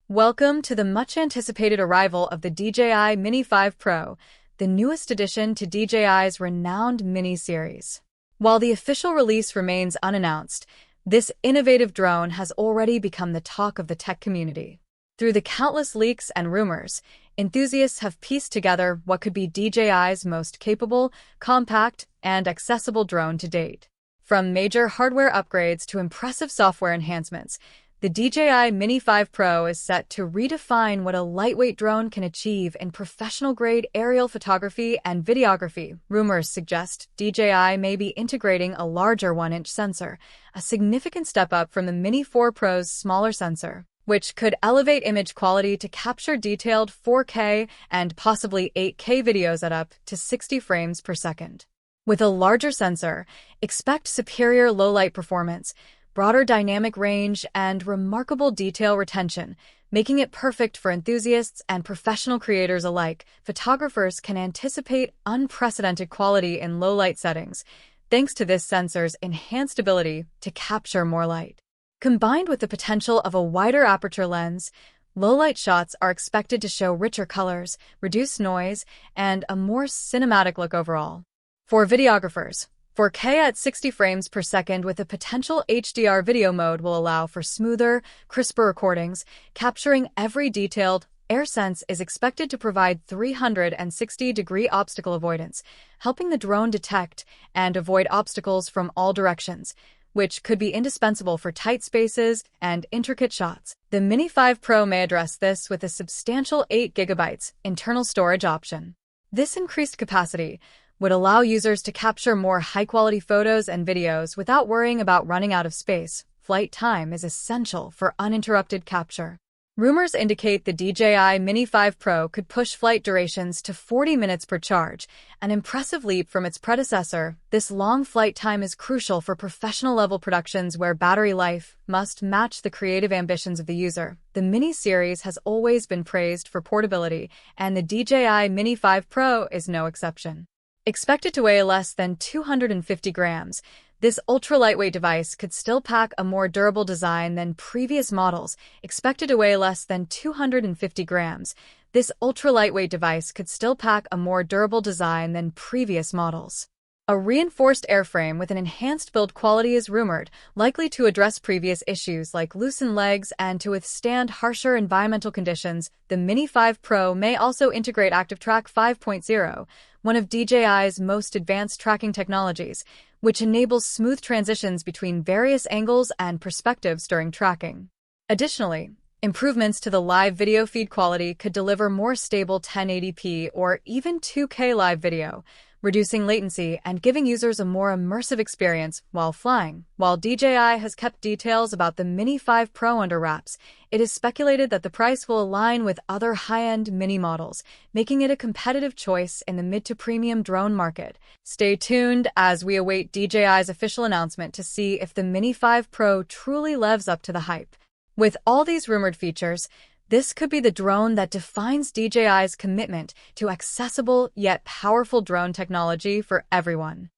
Welcome to the much-anticipated arrival of the DJI Mini 5 Pro, the newest addition to DJI's renowned Mini series. While the official release remains unannounced, this innovative drone has already become the talk of the tech community. Through the countless leaks and rumors, enthusiasts have pieced together what could be DJI's most capable, compact, and accessible drone to date. From major hardware upgrades to impressive software enhancements, the DJI Mini 5 Pro is set to redefine what a lightweight drone can achieve in professional-grade aerial photography and videography. Rumors suggest DJI may be integrating a larger 1-inch sensor, a significant step up from the Mini 4 Pro's smaller sensor, which could elevate image quality to capture detailed 4K and possibly 8K videos at up to 60 frames per second. With a larger sensor, expect superior low-light performance, broader dynamic range, and remarkable detail retention, making it perfect for enthusiasts and professional creators alike. Photographers can anticipate unprecedented quality in low-light settings, thanks to this sensor's enhanced ability to capture more light. Combined with the potential of a wider aperture lens, low-light shots are expected to show richer colors, reduce noise, and a more cinematic look overall. For videographers, 4K at 60 frames per second with a potential HDR video mode will allow for smoother, crisper recordings, capturing every detailed. AirSense is expected to provide 360-degree obstacle avoidance, helping the drone detect and avoid obstacles from all directions, which could be indispensable for tight spaces and intricate shots. The Mini 5 Pro may address this with a substantial 8 GB internal storage option. This increased capacity would allow users to capture more high-quality photos and videos without worrying about running out of space. Flight time is essential for uninterrupted capture. Rumors indicate the DJI Mini 5 Pro could push flight durations to 40 minutes per charge, an impressive leap from its predecessor. This long flight time is crucial for professional-level productions where battery life must match the creative ambitions of the user. The Mini series has always been praised for portability, and the DJI Mini 5 Pro is no exception. Expected to weigh less than 250 grams, this ultra-lightweight device could still pack a more durable design than previous models. Expected to weigh less than 250 grams, this ultra-lightweight device could still pack a more durable design than previous models. A reinforced airframe with an enhanced build quality is rumored, likely to address previous issues like loosened legs and to withstand harsher environmental conditions. The Mini 5 Pro may also integrate ActiveTrack 5.0, one of DJI's most advanced tracking technologies, which enables smooth transitions between various angles and perspectives during tracking. Additionally, improvements to the live video feed quality could deliver more stable 1080p or even 2K live video, reducing latency and giving users a more immersive experience while flying. While DJI has kept details about the Mini 5 Pro under wraps, it is speculated that the price will align with other high-end Mini models, making it a competitive choice in the mid-to-premium drone market. Stay tuned as we await DJI's official announcement to see if the Mini 5 Pro truly lives up to the hype. With all these rumored features, this could be the drone that defines DJI's commitment to accessible yet powerful drone technology for everyone.